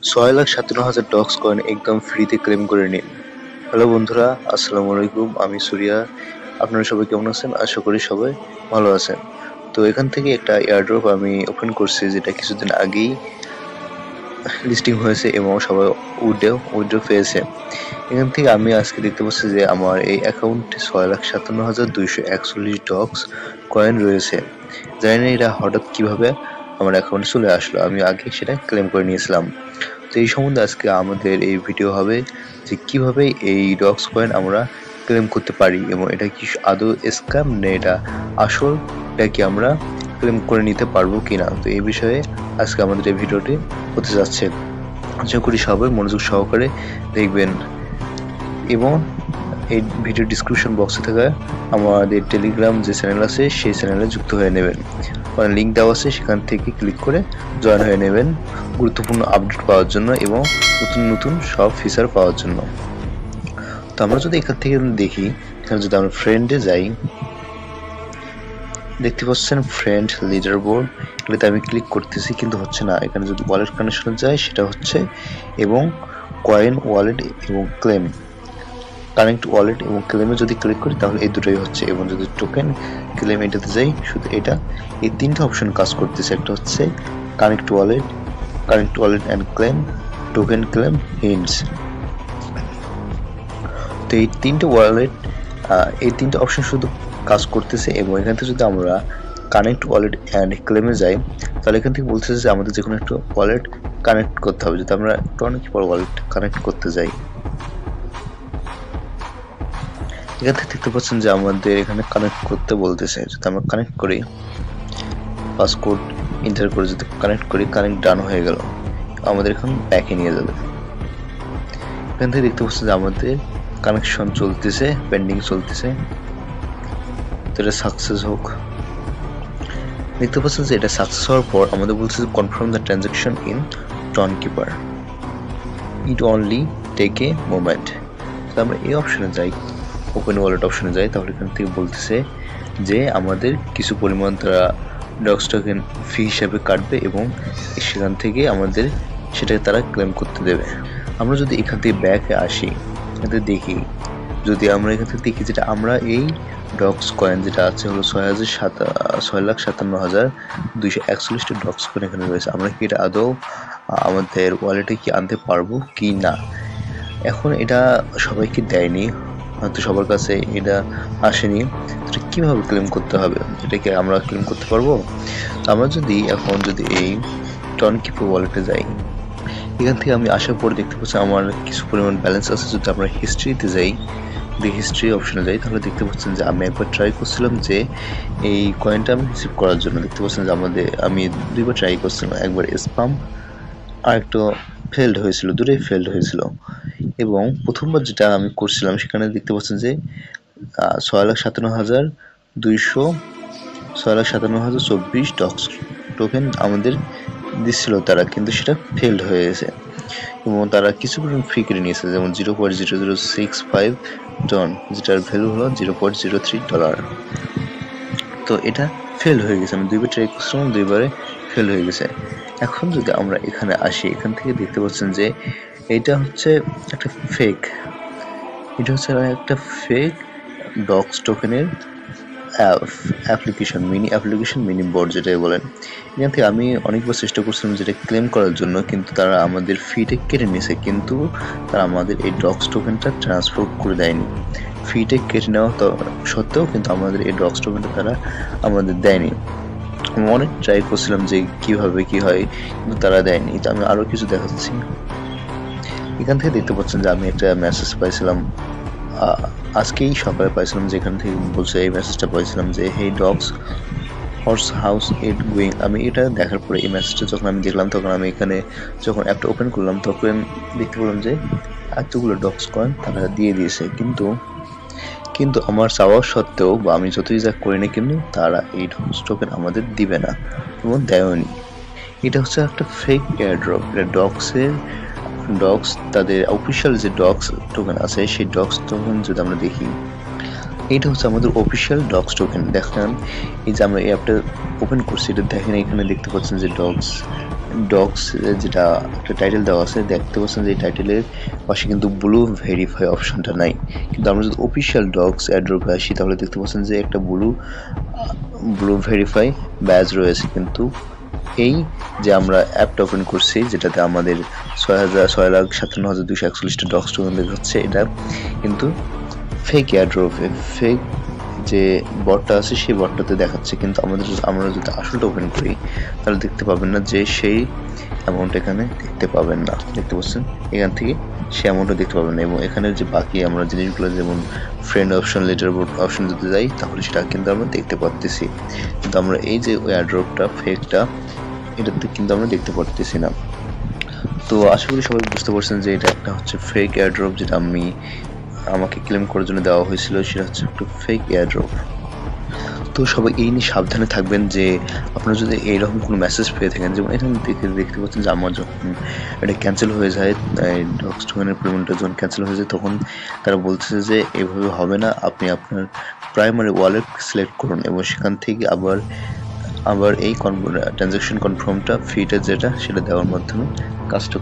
6,57,000 docs coin একদম ফ্রিতে claim করে নিন। হ্যালো বন্ধুরা, আসসালামু আলাইকুম। আমি সুরিয়া। আপনারা সবাই কেমন আছেন? আশা করি সবাই ভালো আছেন। তো এখান থেকে একটা এয়ারড্রপ আমি ওপেন করছি, যেটা কিছুদিন আগেই লিস্টিং হয়েছে এবং সবাই উইথড্র পেয়েছে। এখান থেকে আমি আজকে দেখতে পাচ্ছি যে আমার এই অ্যাকাউন্টে 6,57,241 ডক্স কয়েন রয়েছে। জানি না এটা হঠাৎ কিভাবে আমার অ্যাকাউন্টে চলে আসলো, আমি আগে সেটা ক্লেম করে নিয়েছিলাম। তো এই সম্বন্ধে আজকে আমাদের এই ভিডিও হবে যে কিভাবে এই ডক্স কয়েন আমরা ক্লেম করতে পারি এবং এটা কি আদৌ স্ক্যাম না এটা আসল, এটা কি আমরা ক্লেম করে নিতে পারবো কিনা। তো এই বিষয়ে আজকে আমাদের এই ভিডিওটি হতে যাচ্ছে। আশা করি সবাই মনোযোগ সহকারে দেখবেন এবং এই ভিডিও ডিসক্রিপশন বক্সে থাকা আমাদের টেলিগ্রাম যে চ্যানেল আছে সেই চ্যানেলে যুক্ত হয়ে নেবেন। ওখানে লিঙ্ক দেওয়া আছে, সেখান থেকে ক্লিক করে জয়েন হয়ে নেবেন গুরুত্বপূর্ণ আপডেট পাওয়ার জন্য এবং নতুন নতুন সব ফিচার পাওয়ার জন্য। তো আমরা যদি এখান থেকে দেখি, এখানে যদি আমরা ফ্রেন্ডে যাই, দেখতে পাচ্ছেন ফ্রেন্ড লিডার বোর্ড, এগুলোতে আমি ক্লিক করতেছি কিন্তু হচ্ছে না। এখানে যদি ওয়ালেট কানেকশনে যাই সেটা হচ্ছে, এবং কয়েন ওয়ালেট এবং ক্লেম, কানেক্ট ওয়ালেট এবং ক্লেমে যদি ক্লিক করি তাহলে এই দুটোই হচ্ছে, এবং যদি টোকেন ক্লেম এটাতে যাই শুধু এটা, এই তিনটা অপশন কাজ করতেছে। একটা হচ্ছে connect wallet and claim, token claim, hints. তো এই তিনটে ওয়ালেট, এই তিনটে অপশন শুধু কাজ করতেছে। এবং এখান থেকে যদি আমরা কানেক্ট ওয়ালেট অ্যান্ড ক্লেমে যাই তাহলে এখান থেকে বলতেছে যে আমাদের যে কোনো একটা ওয়ালেট কানেক্ট করতে হবে। যদি আমরা টর্নকিপার ওয়ালেট কানেক্ট করতে যাই, এখান থেকে দেখতে পাচ্ছেন যে আমাদের এখানে কানেক্ট করতে বলতেছে। যদি আমরা কানেক্ট করি, পাসকোড এন্টার করে যদি কানেক্ট করি, কানেক্ট ডান হয়ে গেল, আমাদের এখন ব্যাকে নিয়ে যাবে। এখান থেকে দেখতে পাচ্ছেন যে আমাদের কানেকশন চলতেছে, পেন্ডিং চলতেছে। তো এটা সাকসেস হোক। দেখতে পাচ্ছেন যে এটা সাকসেস হওয়ার পর আমাদের বলছে যে confirm the transaction in Tonkeeper, it only take a moment. তো আমরা এই অপশনে যাই, ওপেন ওয়ালেট অপশনে যাই, তাহলে এখান থেকে বলতেছে যে আমাদের কিছু পরিমাণ তারা ডক্স টোকেন ফি হিসাবে কাটবে এবং সেখান থেকে আমাদের সেটাকে তারা ক্লেম করতে দেবে। আমরা যদি এখান থেকে ব্যাকে আসি, এখানে দেখি, যদি আমরা এখান থেকে দেখি যেটা আমরা এই ডক্স কয়েন যেটা আছে হলো 6,57,241টা ডক্স কয়েন এখানে রয়েছে। আমরা কি এটা আদৌ আমাদের ওয়ালেটে কি আনতে পারবো কি না। এখন এটা সবাইকে দেয়নি, হয়তো সবার কাছে এটা আসেনি। এটা কিভাবে ক্লেম করতে হবে, এটাকে আমরা ক্লেম করতে পারবো। আমরা যদি এখন এই টর্নকিপার ওয়ালেটে যাই, এখান থেকে আমি আসার পর দেখতে পাচ্ছি আমার কিছু পরিমাণ ব্যালেন্স আছে। যদি আমরা হিস্ট্রিতে যাই, হিস্ট্রি অপশনে যাই, তাহলে দেখতে পাচ্ছেন যে আমি একবার ট্রাই করছিলাম যে এই কয়েনটা আমি রিসিভ করার জন্য। দেখতে পাচ্ছেন যে আমি দুইবার ট্রাই করছিলাম, একবার স্পাম আর একটা ফেল্ড হয়েছিল, দুটোই ফেল্ড হয়েছিল। এবং প্রথমবার যেটা আমি করছিলাম সেখানে দেখতে পাচ্ছেন যে 6,57,224 ডক্স টোকেন আমাদের দিচ্ছিল তারা, কিন্তু সেটা ফেল্ড হয়ে গেছে এবং তারা কিছু পরিমাণ ফি কেটে নিয়েছে, যেমন 0.0065 ডন, যেটার ভ্যালু হলো $0.03। তো এটা ফেল হয়ে গেছে, আমি দুইবার ট্রাই করছিলাম, দুইবারে ফেল হয়ে গেছে। এখন যদি আমরা এখানে আসি, এখান থেকে দেখতে পাচ্ছেন যে এটা হচ্ছে একটা ফেক, ডক্স টোকেনের মিনি বোর্ড যেটাই বলেন। এখান থেকে আমি অনেকবার চেষ্টা করছিলাম যেটা ক্লেম করার জন্য, কিন্তু তারা আমাদের ফিটা কেটে নিয়েছে, কিন্তু তারা আমাদের এই ডক্স টোকেনটা ট্রান্সফার করে দেয়নি। ফিটা কেটে নেওয়া সত্ত্বেও কিন্তু আমাদের এই ডক্স টোকেনটা তারা আমাদের দেয়নি। আমি অনেক ট্রাই করছিলাম যে কিভাবে কি হয়, কিন্তু তারা দেয়নি। তো আমি আরো কিছু দেখাচ্ছি। এখান থেকে দেখতে পাচ্ছেন যে আমি একটা মেসেজ পাইছিলাম আজকেই সকালে পাইছিলাম, যেখান থেকে বলছে, এই মেসেজটা পাইছিলাম যে hey dogs, horse house it going. আমি এটা দেখার পরে এই মেসেজটা যখন আমি দেখলাম, তখন আমি এখানে যখন অ্যাপটা ওপেন করলাম তখন দেখতে পেলাম যে এতগুলো ডগস কয়েন তারা দিয়ে দিয়েছে, কিন্তু আমার চাওয়া সত্ত্বেও বা আমি যতই যা করি না কিন্তু তারা এই ডগস টোকেন আমাদের দিবে না এবং দেয়নি। এটা হচ্ছে একটা ফেক এয়ারড্রপ। এটা ডগস তাদের অফিসিয়াল যে ডগস টোকেন আছে সেই ডগস টোকেন যদি আমরা দেখি, এটা হচ্ছে আমাদের অফিসিয়াল ডগস টোকেন। দেখেন এই যে আমরা এই অ্যাপটা ওপেন করছি, এটা দেখেন এখানে দেখতে পাচ্ছেন যে ডগস ডগস যেটা একটা টাইটেল দেওয়া আছে, দেখতে পাচ্ছেন যে এই টাইটেলের পাশে কিন্তু ব্লু ভেরিফাই অপশনটা নাই। কিন্তু আমরা যদি অফিসিয়াল ডগস এয়ারড্রপে আসি তাহলে দেখতে পাচ্ছেন যে একটা ব্লু ভেরিফাই ব্যাজ রয়েছে। কিন্তু এই যে আমরা অ্যাপটা ওপেন করছি যেটাতে আমাদের 6,57,241টা ডগস টোকেন দেখাচ্ছে, এটা কিন্তু ফেক এয়ারড্রপ, ফেক যে বটটা আছে সেই বটটাতে দেখাচ্ছে। কিন্তু আমরা যদি আসলটা ওপেন করি তাহলে দেখতে পাবেন না যে সেই অ্যামাউন্ট এখানে দেখতে পাবেন না। দেখতে পাচ্ছেন এখান থেকে সেই অ্যামাউন্টটা দেখতে পাবেন না। এবং এখানে যে বাকি আমরা জিনিসগুলো যেমন friend option, letter board option যদি যাই তাহলে সেটা কিন্তু আমরা দেখতে পারতেছি। কিন্তু আমরা এই যে এয়ারড্রপটা ফেকটা, এটাতে কিন্তু আমরা দেখতে পারতেছি না। তো আশা করি সবাই বুঝতে পারছেন যে এটা একটা হচ্ছে ফেক এয়ারড্রপ, যেটা আমাকে ক্লেম করার জন্য দেওয়া হয়েছিল, সেটা হচ্ছে একটু ফেক এয়ারড্রপ। তো সবাই এই নিয়ে সাবধানে থাকবেন যে আপনারা যদি এইরকম কোনো মেসেজ পেয়ে থাকেন, যেমন এখানে দেখতে পাচ্ছেন যে আমার যখন এটা ক্যান্সেল হয়ে যায়, ডগস টোকেনের পেমেন্টটা যখন ক্যান্সেল হয়ে যায় তখন তারা বলতেছে যে এভাবে হবে না, আপনি আপনার প্রাইমারি ওয়ালেট সিলেক্ট করুন এবং সেখান থেকে আবার এই ট্রানজাকশন কনফার্মটা ফিটা যেটা সেটা দেওয়ার মাধ্যমে কাজটা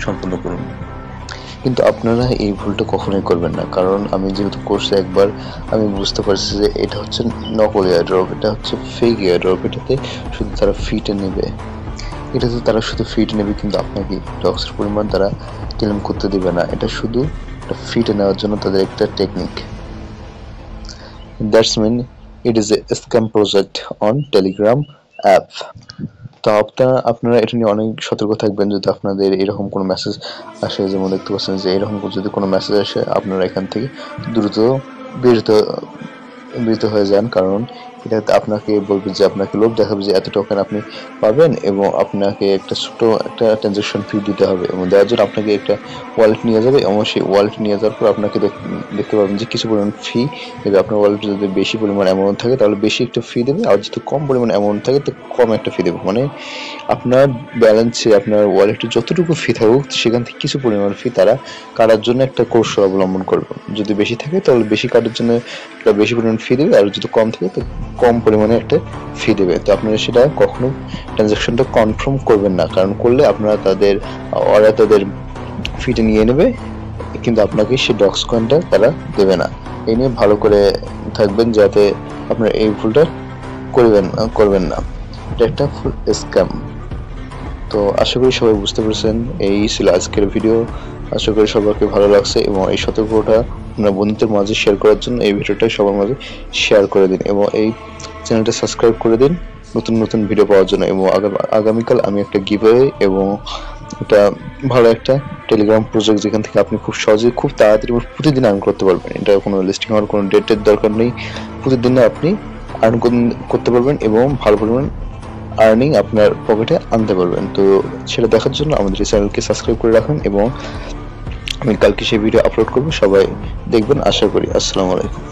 সম্পূর্ণ করুন। কিন্তু আপনারা এই ভুলটা কখনোই করবেন না, কারণ আমি যেহেতু করছি একবার, আমি বুঝতে পারছি যে এটা হচ্ছে নকল এয়ারড্রপ, এটা হচ্ছে ফেক এয়ারড্রপ। এটাতে শুধু তারা ফিটা নেবে, কিন্তু আপনাকে ডগসের পরিমাণ তারা ক্লেম করতে দিবে না। এটা শুধু ফিটা নেওয়ার জন্য তাদের একটা technique. That's mean it is a scam project on Telegram app. তো আপনারা এটা নিয়ে অনেক সতর্ক থাকবেন। যদি আপনাদের এরকম কোনো মেসেজ আসে, যেমন দেখতে পাচ্ছেন যে এরকম যদি কোনো মেসেজ আসে, আপনারা এখান থেকে দ্রুত বিরত হয়ে যান, কারণ এটাতে আপনাকে বলবে যে আপনাকে লোভ দেখাবে যে এত টোকেন আপনি পাবেন এবং আপনাকে একটা ছোট একটা ট্রানজাকশন ফি দিতে হবে, এবং দেওয়ার জন্য আপনাকে একটা ওয়ালেট নিয়ে যাবে এবং সেই ওয়ালেট নিয়ে যাওয়ার পর আপনাকে দেখতে পাবেন যে কিছু পরিমাণ ফি দেবে। আপনার ওয়ালেটে যদি বেশি পরিমাণ অ্যামাউন্ট থাকে তাহলে বেশি একটা ফি দেবে, আর যদি কম পরিমাণ অ্যামাউন্ট থাকে তো কম একটা ফি দেবে। মানে আপনার ব্যালেন্সে আপনার ওয়ালেটে যতটুকু ফি থাকুক সেখান থেকে কিছু পরিমাণ ফি তারা কাটার জন্য একটা কৌশল অবলম্বন করবে। যদি বেশি থাকে তাহলে বেশি কাটার জন্য একটা বেশি পরিমাণ ফি দেবে, আর যদি কম থাকে তো কম পরিমাণে একটা ফি দেবে। তো আপনারা সেটা কখনো ট্রানজাকশনটা কনফার্ম করবেন না, কারণ করলে আপনারা ওরা তাদের ফিটা নিয়ে নেবে, কিন্তু আপনাকে সেই ডগস কয়েনটা তারা দেবে না। এই নিয়ে ভালো করে থাকবেন যাতে আপনারা এই ভুলটা করবেন না। এটা একটা ফুল স্ক্যাম। তো আশা করি সবাই বুঝতে পেরেছেন। এই ছিল আজকের ভিডিও। আশা করি সবাইকে ভালো লাগছে এবং এই সতর্কতা আপনার বন্ধুদের মাঝে শেয়ার করার জন্য এই ভিডিওটা সবার মাঝে শেয়ার করে দিন এবং এই চ্যানেলটা সাবস্ক্রাইব করে দিন নতুন ভিডিও পাওয়ার জন্য। এবং আগামীকাল আমি একটা গিভঅ্যাওয়ে এবং এটা ভালো একটা টেলিগ্রাম প্রজেক্ট যেখান থেকে আপনি খুব সহজে খুব তাড়াতাড়ি প্রতিদিন আর্ন করতে পারবেন। এটা কোনো লিস্টিং হওয়ার কোনো ডেটের দরকার নেই, প্রতিদিন আপনি আর্ন করতে পারবেন এবং ভালো পরিমাণ আর্নিং আপনার পকেটে আনতে পারবেন। তো সেটা দেখার জন্য আমাদের এই চ্যানেলকে সাবস্ক্রাইব করে রাখুন এবং আমি কালকে সেই ভিডিও আপলোড করবো, সবাই দেখবেন আশা করি। আসসালামু আলাইকুম।